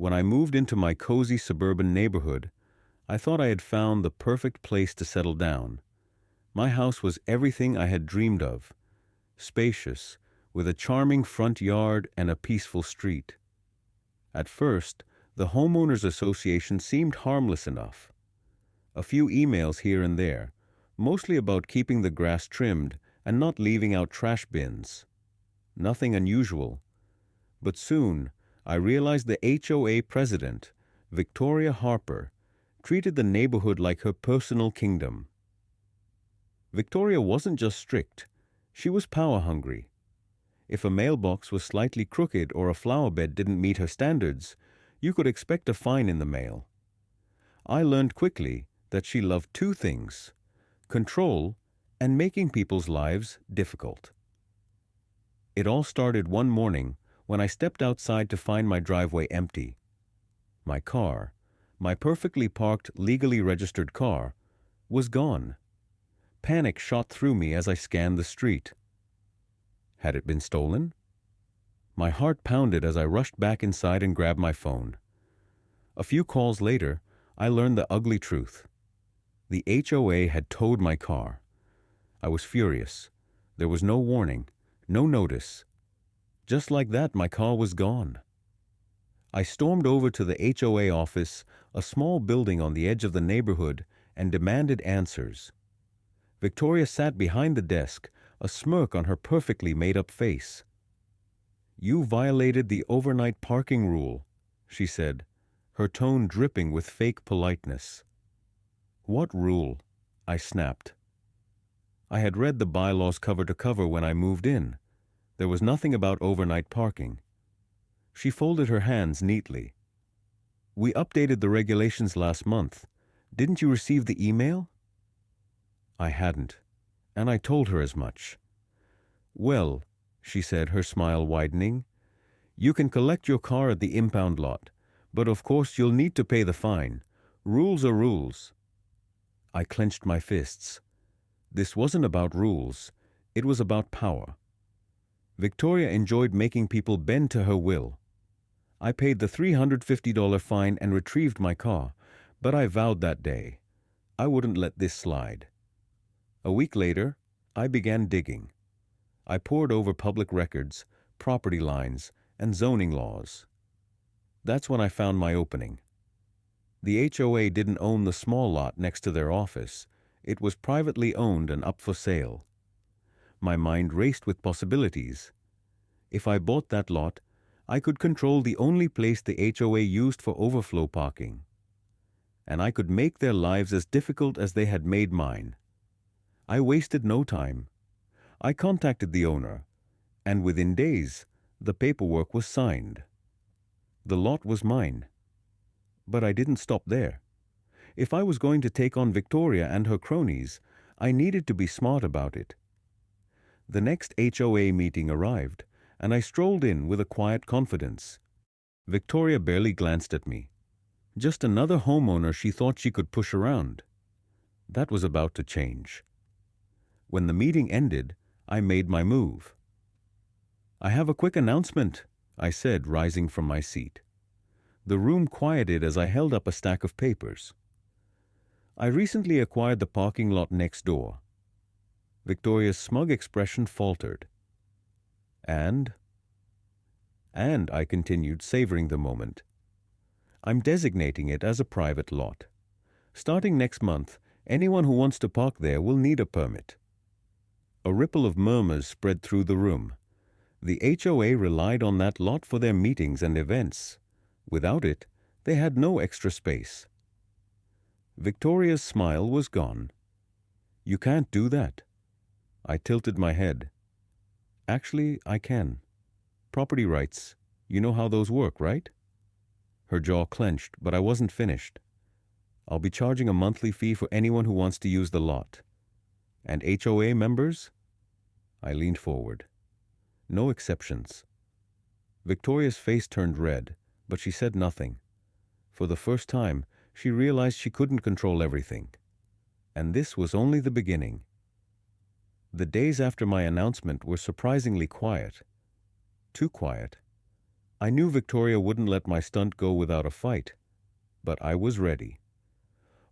When I moved into my cozy suburban neighborhood, I thought I had found the perfect place to settle down. My house was everything I had dreamed of, spacious, with a charming front yard and a peaceful street. At first, the homeowners association seemed harmless enough. A few emails here and there, mostly about keeping the grass trimmed and not leaving out trash bins. Nothing unusual. But soon, I realized the HOA president, Victoria Harper, treated the neighborhood like her personal kingdom. Victoria wasn't just strict, she was power-hungry. If a mailbox was slightly crooked or a flower bed didn't meet her standards, you could expect a fine in the mail. I learned quickly that she loved two things: control and making people's lives difficult. It all started one morning when I stepped outside to find my driveway empty. My car, my perfectly parked, legally registered car, was gone. Panic shot through me as I scanned the street. Had it been stolen? My heart pounded as I rushed back inside and grabbed my phone. A few calls later, I learned the ugly truth. The HOA had towed my car. I was furious. There was no warning, no notice. Just like that, my car was gone. I stormed over to the HOA office, a small building on the edge of the neighborhood, and demanded answers. Victoria sat behind the desk, a smirk on her perfectly made-up face. "You violated the overnight parking rule," she said, her tone dripping with fake politeness. "What rule?" I snapped. I had read the bylaws cover to cover when I moved in. There was nothing about overnight parking. She folded her hands neatly. "We updated the regulations last month. Didn't you receive the email?" I hadn't, and I told her as much. "Well," she said, her smile widening, "you can collect your car at the impound lot, but of course you'll need to pay the fine. Rules are rules." I clenched my fists. This wasn't about rules. It was about power. Victoria enjoyed making people bend to her will. I paid the $350 fine and retrieved my car, but I vowed that day I wouldn't let this slide. A week later, I began digging. I pored over public records, property lines, and zoning laws. That's when I found my opening. The HOA didn't own the small lot next to their office. It was privately owned and up for sale. My mind raced with possibilities. If I bought that lot, I could control the only place the HOA used for overflow parking. And I could make their lives as difficult as they had made mine. I wasted no time. I contacted the owner, and within days, the paperwork was signed. The lot was mine. But I didn't stop there. If I was going to take on Victoria and her cronies, I needed to be smart about it. The next HOA meeting arrived, and I strolled in with a quiet confidence. Victoria barely glanced at me. Just another homeowner she thought she could push around. That was about to change. When the meeting ended, I made my move. "I have a quick announcement," I said, rising from my seat. The room quieted as I held up a stack of papers. "I recently acquired the parking lot next door." Victoria's smug expression faltered. And I continued, savoring the moment, "I'm designating it as a private lot. Starting next month, anyone who wants to park there will need a permit." A ripple of murmurs spread through the room. The HOA relied on that lot for their meetings and events. Without it, they had no extra space. Victoria's smile was gone. "You can't do that." I tilted my head. "Actually, I can. Property rights. You know how those work, right?" Her jaw clenched, but I wasn't finished. "I'll be charging a monthly fee for anyone who wants to use the lot. And HOA members?" I leaned forward. "No exceptions." Victoria's face turned red, but she said nothing. For the first time, she realized she couldn't control everything. And this was only the beginning. The days after my announcement were surprisingly quiet. Too quiet. I knew Victoria wouldn't let my stunt go without a fight, but I was ready.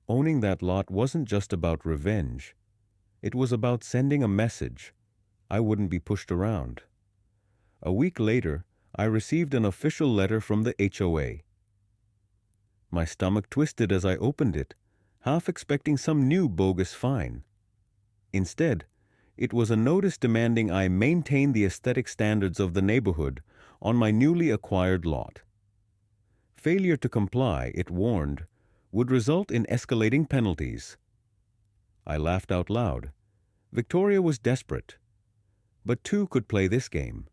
Owning that lot wasn't just about revenge. It was about sending a message. I wouldn't be pushed around. A week later, I received an official letter from the HOA. My stomach twisted as I opened it, half expecting some new bogus fine. Instead, it was a notice demanding I maintain the aesthetic standards of the neighborhood on my newly acquired lot. Failure to comply, it warned, would result in escalating penalties. I laughed out loud. Victoria was desperate, but two could play this game.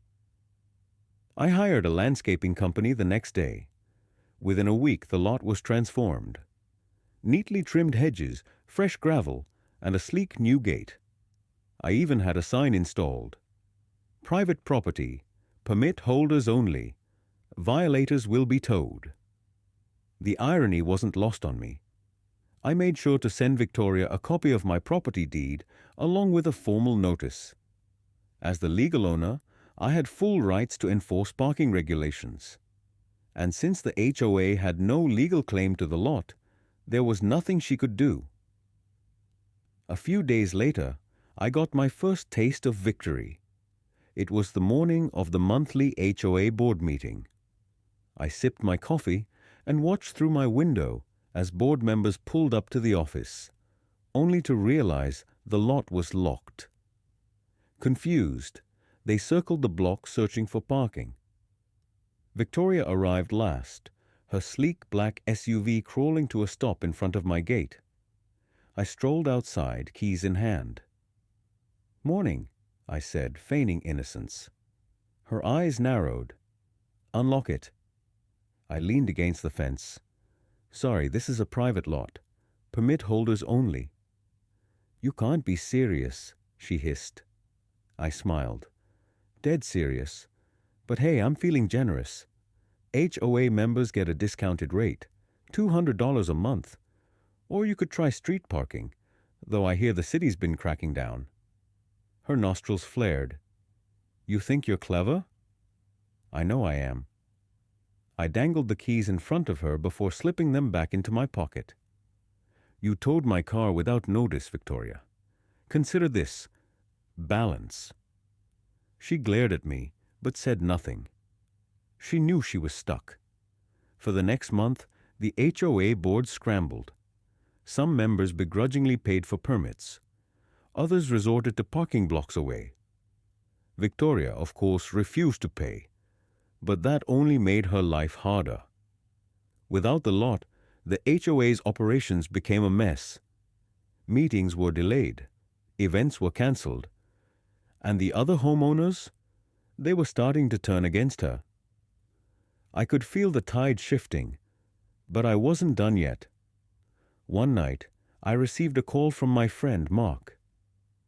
I hired a landscaping company the next day. Within a week, the lot was transformed. Neatly trimmed hedges, fresh gravel, and a sleek new gate. I even had a sign installed. Private property, permit holders only. Violators will be towed. The irony wasn't lost on me. I made sure to send Victoria a copy of my property deed along with a formal notice. As the legal owner, I had full rights to enforce parking regulations. And since the HOA had no legal claim to the lot, there was nothing she could do. A few days later, I got my first taste of victory. It was the morning of the monthly HOA board meeting. I sipped my coffee and watched through my window as board members pulled up to the office, only to realize the lot was locked. Confused, they circled the block searching for parking. Victoria arrived last, her sleek black SUV crawling to a stop in front of my gate. I strolled outside, keys in hand. "Morning," I said, feigning innocence. Her eyes narrowed. "Unlock it." I leaned against the fence. "Sorry, this is a private lot. Permit holders only." "You can't be serious," she hissed. I smiled. "Dead serious. But hey, I'm feeling generous. HOA members get a discounted rate, $200 a month. Or you could try street parking, though I hear the city's been cracking down." Her nostrils flared. "You think you're clever?" "I know I am." I dangled the keys in front of her before slipping them back into my pocket. "You towed my car without notice, Victoria. Consider this. Balance." She glared at me, but said nothing. She knew she was stuck. For the next month, the HOA board scrambled. Some members begrudgingly paid for permits. Others resorted to parking blocks away. Victoria, of course, refused to pay, but that only made her life harder. Without the lot, the HOA's operations became a mess. Meetings were delayed, events were cancelled, and the other homeowners, they were starting to turn against her. I could feel the tide shifting, but I wasn't done yet. One night, I received a call from my friend Mark.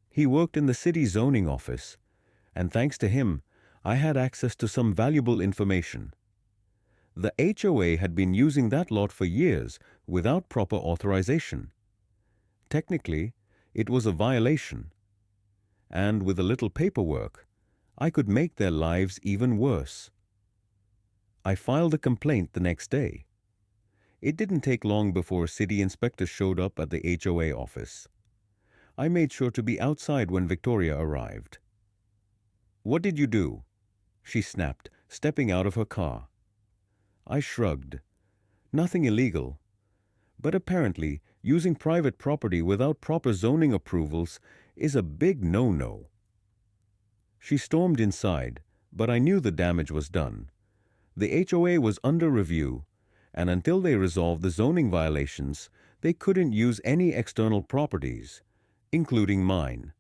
He worked in the city zoning office, and thanks to him, I had access to some valuable information. The HOA had been using that lot for years without proper authorization. Technically, it was a violation. And with a little paperwork, I could make their lives even worse. I filed a complaint the next day. It didn't take long before a city inspector showed up at the HOA office. I made sure to be outside when Victoria arrived. "What did you do?" she snapped, stepping out of her car. I shrugged. "Nothing illegal. But apparently, using private property without proper zoning approvals is a big no-no." She stormed inside, but I knew the damage was done. The HOA was under review, and until they resolved the zoning violations, they couldn't use any external properties, including mine.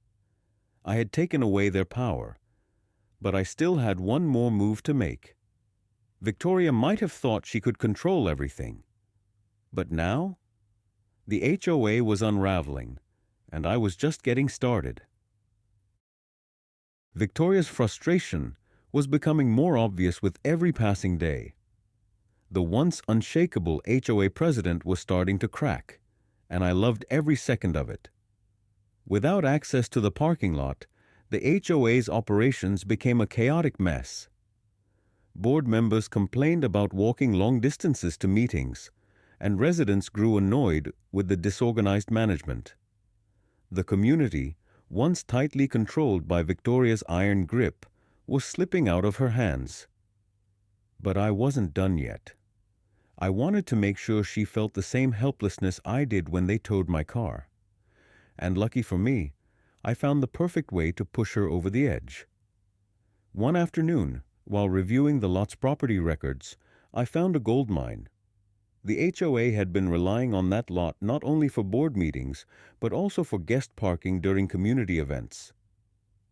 I had taken away their power, but I still had one more move to make. Victoria might have thought she could control everything. But now, the HOA was unraveling, and I was just getting started. Victoria's frustration was becoming more obvious with every passing day. The once unshakable HOA president was starting to crack, and I loved every second of it. Without access to the parking lot, the HOA's operations became a chaotic mess. Board members complained about walking long distances to meetings, and residents grew annoyed with the disorganized management. The community, once tightly controlled by Victoria's iron grip, was slipping out of her hands. But I wasn't done yet. I wanted to make sure she felt the same helplessness I did when they towed my car. And lucky for me, I found the perfect way to push her over the edge. One afternoon, while reviewing the lot's property records, I found a gold mine. The HOA had been relying on that lot not only for board meetings, but also for guest parking during community events.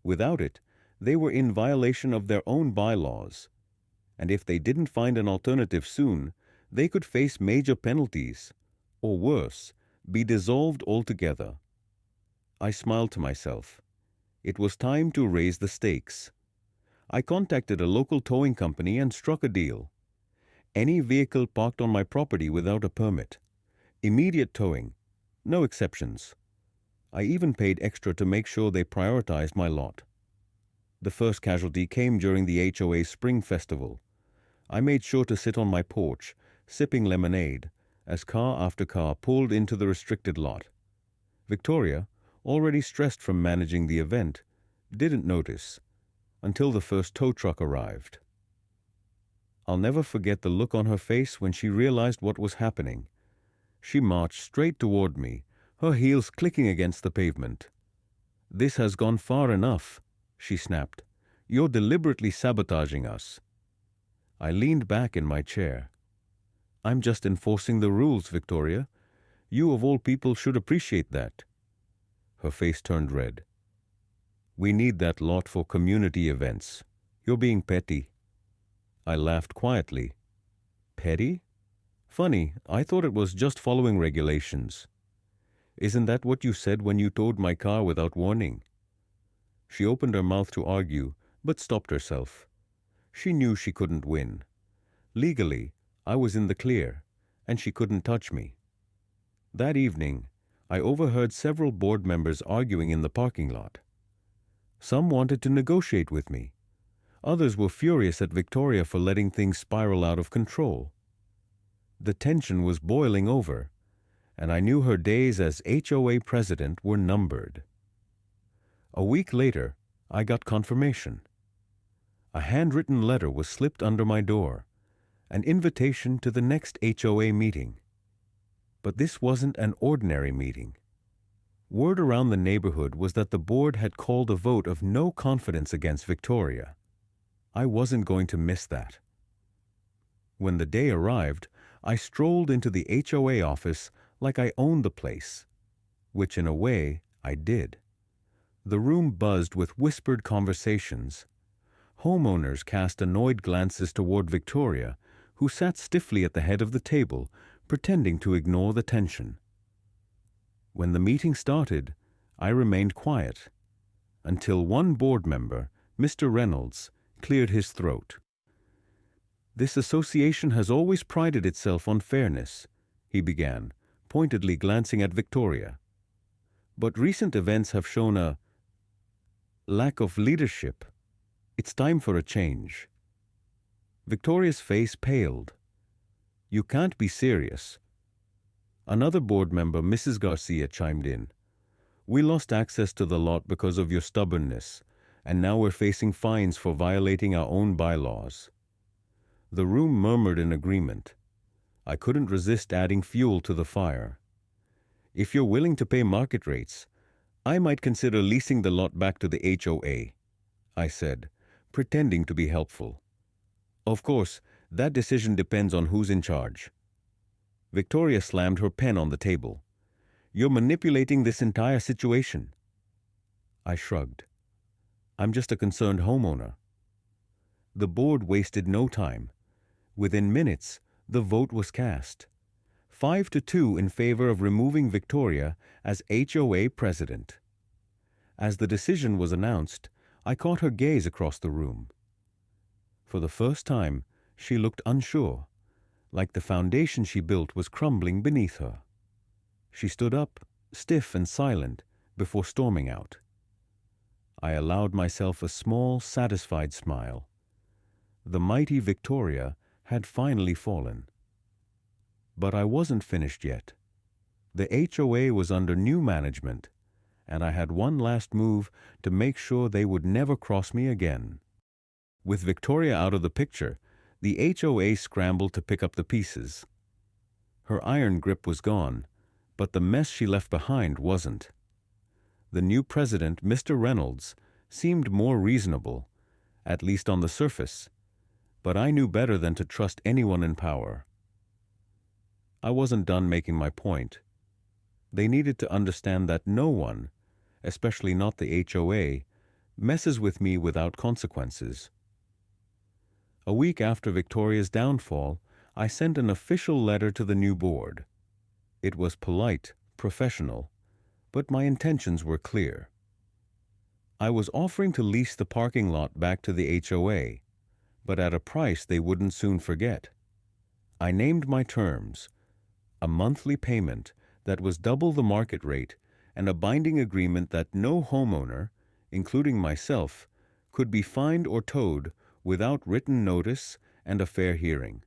Without it, they were in violation of their own bylaws, and if they didn't find an alternative soon, they could face major penalties, or worse, be dissolved altogether. I smiled to myself. It was time to raise the stakes. I contacted a local towing company and struck a deal. Any vehicle parked on my property without a permit. Immediate towing. No exceptions. I even paid extra to make sure they prioritized my lot. The first casualty came during the HOA Spring Festival. I made sure to sit on my porch, sipping lemonade, as car after car pulled into the restricted lot. Victoria, already stressed from managing the event, didn't notice until the first tow truck arrived. I'll never forget the look on her face when she realized what was happening. She marched straight toward me, her heels clicking against the pavement. "This has gone far enough," she snapped. "You're deliberately sabotaging us." I leaned back in my chair. "I'm just enforcing the rules, Victoria. You of all people should appreciate that." Her face turned red. "We need that lot for community events. You're being petty." I laughed quietly. "Petty? Funny, I thought it was just following regulations." "Isn't that what you said when you towed my car without warning?" She opened her mouth to argue, but stopped herself. She knew she couldn't win. Legally, I was in the clear, and she couldn't touch me. That evening, I overheard several board members arguing in the parking lot. Some wanted to negotiate with me. Others were furious at Victoria for letting things spiral out of control. The tension was boiling over, and I knew her days as HOA president were numbered. A week later, I got confirmation. A handwritten letter was slipped under my door, an invitation to the next HOA meeting. But this wasn't an ordinary meeting. Word around the neighborhood was that the board had called a vote of no confidence against Victoria. I wasn't going to miss that. When the day arrived, I strolled into the HOA office like I owned the place, which in a way I did. The room buzzed with whispered conversations. Homeowners cast annoyed glances toward Victoria, who sat stiffly at the head of the table, pretending to ignore the tension. When the meeting started, I remained quiet, until one board member, Mr. Reynolds, cleared his throat. "This association has always prided itself on fairness," he began, pointedly glancing at Victoria. "But recent events have shown a lack of leadership. It's time for a change." Victoria's face paled. "You can't be serious." Another board member, Mrs. Garcia, chimed in. "We lost access to the lot because of your stubbornness, and now we're facing fines for violating our own bylaws." The room murmured in agreement. I couldn't resist adding fuel to the fire. "If you're willing to pay market rates, I might consider leasing the lot back to the HOA," I said, pretending to be helpful. "Of course, that decision depends on who's in charge." Victoria slammed her pen on the table. "You're manipulating this entire situation." I shrugged. "I'm just a concerned homeowner." The board wasted no time. Within minutes, the vote was cast. 5-2 in favor of removing Victoria as HOA president. As the decision was announced, I caught her gaze across the room. For the first time, she looked unsure, like the foundation she built was crumbling beneath her. She stood up, stiff and silent, before storming out. I allowed myself a small, satisfied smile. The mighty Victoria had finally fallen. But I wasn't finished yet. The HOA was under new management, and I had one last move to make sure they would never cross me again. With Victoria out of the picture, the HOA scrambled to pick up the pieces. Her iron grip was gone, but the mess she left behind wasn't. The new president, Mr. Reynolds, seemed more reasonable, at least on the surface, but I knew better than to trust anyone in power. I wasn't done making my point. They needed to understand that no one, especially not the HOA, messes with me without consequences. A week after Victoria's downfall, I sent an official letter to the new board. It was polite, professional, but my intentions were clear. I was offering to lease the parking lot back to the HOA, but at a price they wouldn't soon forget. I named my terms: a monthly payment that was double the market rate and a binding agreement that no homeowner, including myself, could be fined or towed without written notice and a fair hearing.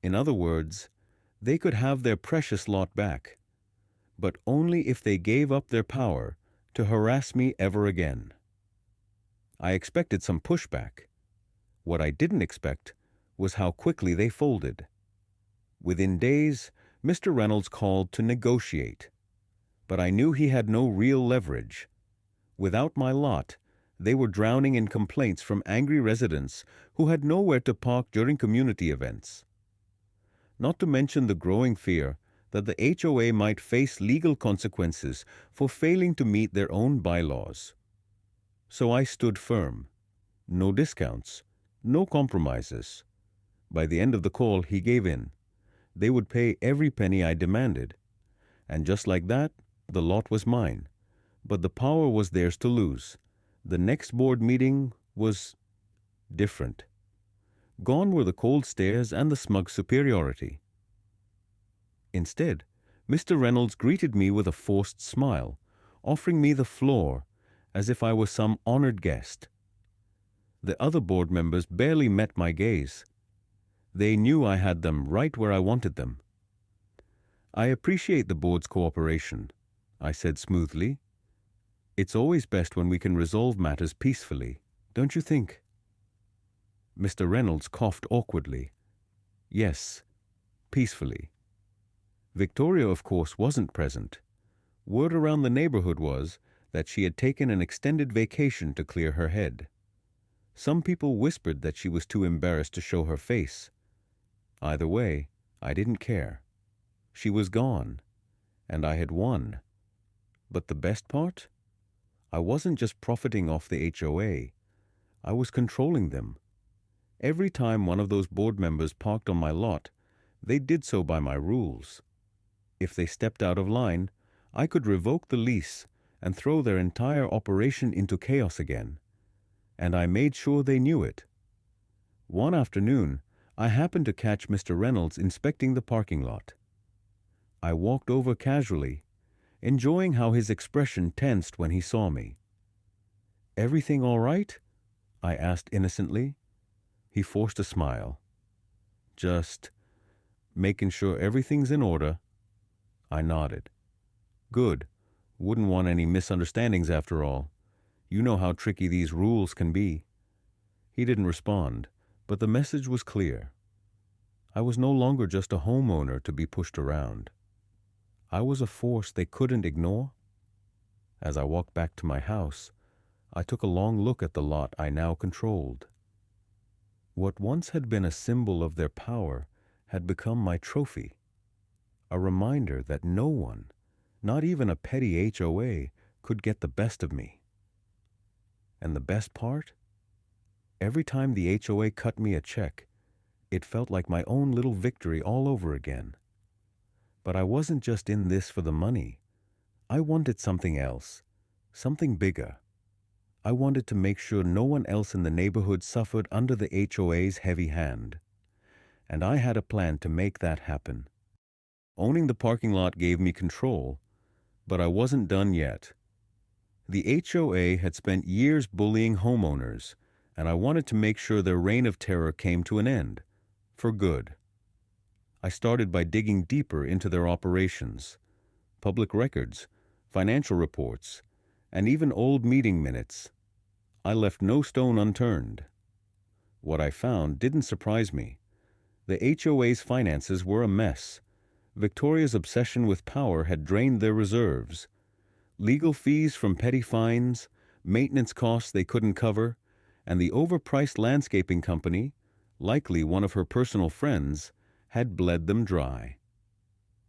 In other words, they could have their precious lot back, but only if they gave up their power to harass me ever again. I expected some pushback. What I didn't expect was how quickly they folded. Within days, Mr. Reynolds called to negotiate, but I knew he had no real leverage. Without my lot, they were drowning in complaints from angry residents who had nowhere to park during community events. Not to mention the growing fear that the HOA might face legal consequences for failing to meet their own bylaws. So I stood firm. No discounts, no compromises. By the end of the call, he gave in. They would pay every penny I demanded. And just like that, the lot was mine. But the power was theirs to lose. The next board meeting was different. Gone were the cold stares and the smug superiority. Instead, Mr. Reynolds greeted me with a forced smile, offering me the floor as if I was some honored guest. The other board members barely met my gaze. They knew I had them right where I wanted them. "I appreciate the board's cooperation," I said smoothly. "It's always best when we can resolve matters peacefully, don't you think?" Mr. Reynolds coughed awkwardly. "Yes, peacefully." Victoria, of course, wasn't present. Word around the neighborhood was that she had taken an extended vacation to clear her head. Some people whispered that she was too embarrassed to show her face. Either way, I didn't care. She was gone, and I had won. But the best part? I wasn't just profiting off the HOA. I was controlling them. Every time one of those board members parked on my lot, they did so by my rules. If they stepped out of line, I could revoke the lease and throw their entire operation into chaos again. And I made sure they knew it. One afternoon, I happened to catch Mr. Reynolds inspecting the parking lot. I walked over casually, enjoying how his expression tensed when he saw me. "Everything all right?" I asked innocently. He forced a smile. "Just making sure everything's in order." I nodded. "Good. Wouldn't want any misunderstandings after all. You know how tricky these rules can be." He didn't respond, but the message was clear. I was no longer just a homeowner to be pushed around. I was a force they couldn't ignore. As I walked back to my house, I took a long look at the lot I now controlled. What once had been a symbol of their power had become my trophy, a reminder that no one, not even a petty HOA, could get the best of me. And the best part? Every time the HOA cut me a check, it felt like my own little victory all over again. But I wasn't just in this for the money. I wanted something else, something bigger. I wanted to make sure no one else in the neighborhood suffered under the HOA's heavy hand. And I had a plan to make that happen. Owning the parking lot gave me control, but I wasn't done yet. The HOA had spent years bullying homeowners, and I wanted to make sure their reign of terror came to an end, for good. I started by digging deeper into their operations, public records, financial reports, and even old meeting minutes. I left no stone unturned. What I found didn't surprise me. The HOA's finances were a mess. Victoria's obsession with power had drained their reserves. Legal fees from petty fines, maintenance costs they couldn't cover, and the overpriced landscaping company, likely one of her personal friends, had bled them dry.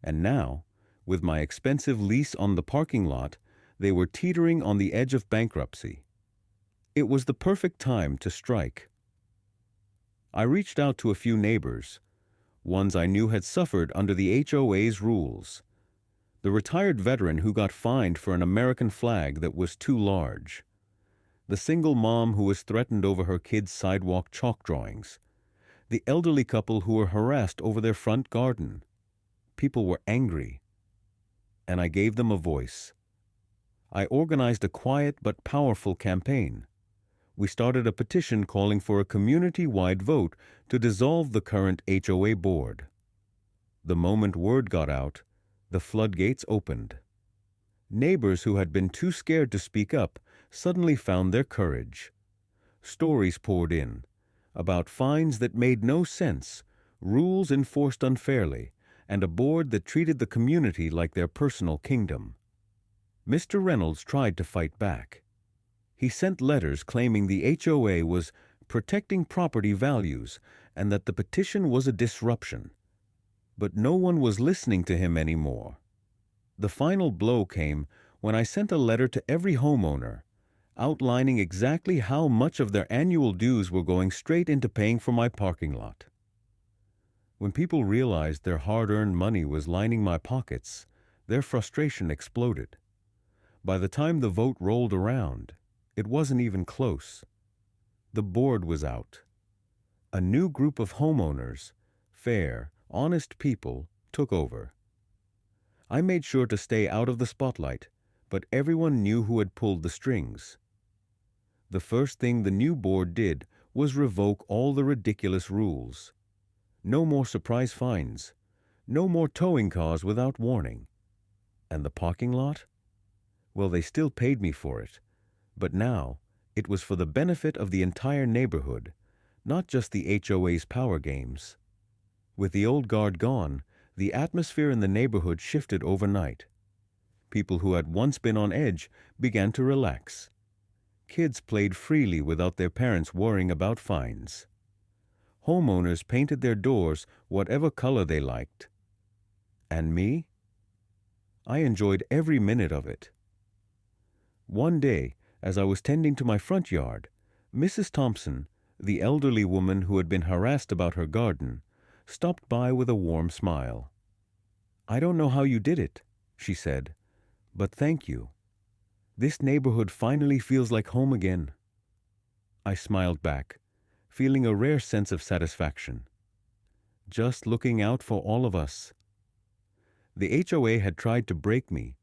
And now, with my expensive lease on the parking lot, they were teetering on the edge of bankruptcy. It was the perfect time to strike. I reached out to a few neighbors, ones I knew had suffered under the HOA's rules. The retired veteran who got fined for an American flag that was too large. The single mom who was threatened over her kids' sidewalk chalk drawings. The elderly couple who were harassed over their front garden. People were angry, and I gave them a voice. I organized a quiet but powerful campaign. We started a petition calling for a community-wide vote to dissolve the current HOA board. The moment word got out, the floodgates opened. Neighbors who had been too scared to speak up suddenly found their courage. Stories poured in about fines that made no sense, rules enforced unfairly, and a board that treated the community like their personal kingdom. Mr. Reynolds tried to fight back. He sent letters claiming the HOA was protecting property values and that the petition was a disruption. But no one was listening to him anymore. The final blow came when I sent a letter to every homeowner, outlining exactly how much of their annual dues were going straight into paying for my parking lot. When people realized their hard-earned money was lining my pockets, their frustration exploded. By the time the vote rolled around, it wasn't even close. The board was out. A new group of homeowners, fair, honest people, took over. I made sure to stay out of the spotlight, but everyone knew who had pulled the strings. The first thing the new board did was revoke all the ridiculous rules. No more surprise fines. No more towing cars without warning. And the parking lot? Well, they still paid me for it. But now, it was for the benefit of the entire neighborhood, not just the HOA's power games. With the old guard gone, the atmosphere in the neighborhood shifted overnight. People who had once been on edge began to relax. Kids played freely without their parents worrying about fines. Homeowners painted their doors whatever color they liked. And me? I enjoyed every minute of it. One day, as I was tending to my front yard, Mrs. Thompson, the elderly woman who had been harassed about her garden, stopped by with a warm smile. "I don't know how you did it," she said, "but thank you. This neighborhood finally feels like home again." I smiled back, feeling a rare sense of satisfaction. Just looking out for all of us. The HOA had tried to break me,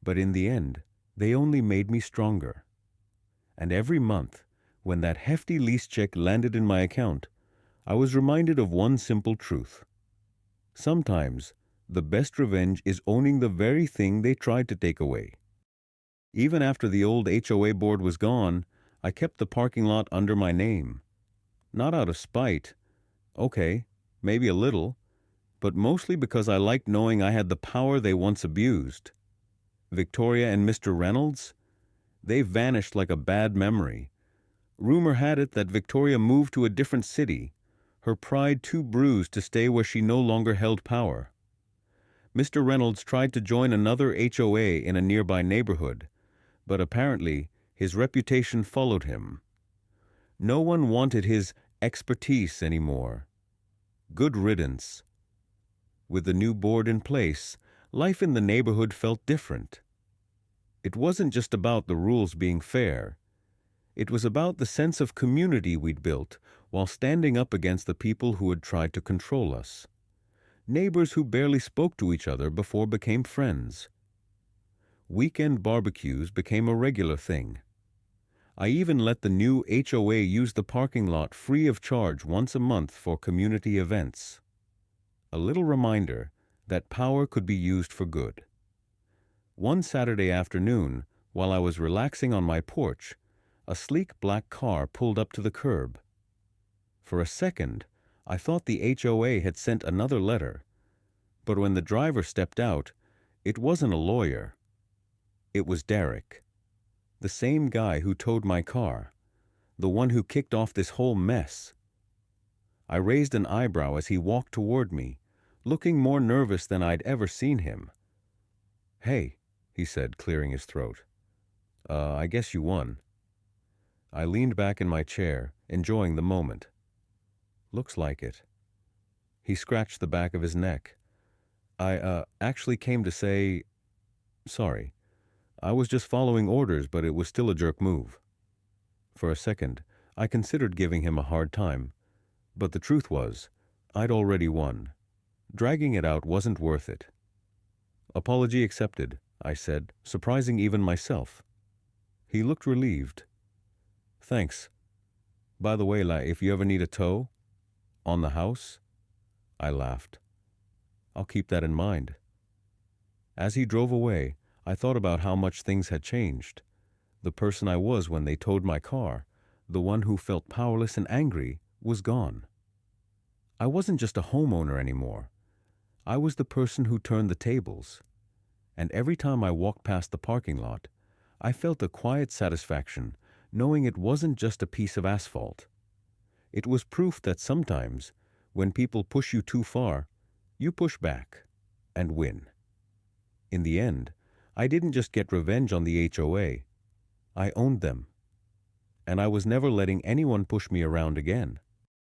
but in the end, they only made me stronger. And every month, when that hefty lease check landed in my account, I was reminded of one simple truth. Sometimes, the best revenge is owning the very thing they tried to take away. Even after the old HOA board was gone, I kept the parking lot under my name. Not out of spite. Okay, maybe a little, but mostly because I liked knowing I had the power they once abused. Victoria and Mr. Reynolds? They vanished like a bad memory. Rumor had it that Victoria moved to a different city, her pride too bruised to stay where she no longer held power. Mr. Reynolds tried to join another HOA in a nearby neighborhood, but apparently his reputation followed him. No one wanted his expertise anymore. Good riddance. With the new board in place, life in the neighborhood felt different. It wasn't just about the rules being fair. It was about the sense of community we'd built while standing up against the people who had tried to control us. Neighbors who barely spoke to each other before became friends. Weekend barbecues became a regular thing. I even let the new HOA use the parking lot free of charge once a month for community events. A little reminder that power could be used for good. One Saturday afternoon, while I was relaxing on my porch, a sleek black car pulled up to the curb. For a second, I thought the HOA had sent another letter, but when the driver stepped out, it wasn't a lawyer. It was Derek, the same guy who towed my car, the one who kicked off this whole mess. I raised an eyebrow as he walked toward me, looking more nervous than I'd ever seen him. "Hey," he said, clearing his throat. I guess you won." I leaned back in my chair, enjoying the moment. "Looks like it." He scratched the back of his neck. I actually came to say, sorry. I was just following orders, but it was still a jerk move." For a second, I considered giving him a hard time, but the truth was, I'd already won. Dragging it out wasn't worth it. "Apology accepted," I said, surprising even myself. He looked relieved. "Thanks. By the way, if you ever need a tow on the house," I laughed. "I'll keep that in mind." As he drove away, I thought about how much things had changed. The person I was when they towed my car, the one who felt powerless and angry, was gone. I wasn't just a homeowner anymore. I was the person who turned the tables. And every time I walked past the parking lot, I felt a quiet satisfaction knowing it wasn't just a piece of asphalt. It was proof that sometimes, when people push you too far, you push back and win. In the end, I didn't just get revenge on the HOA. I owned them. And I was never letting anyone push me around again.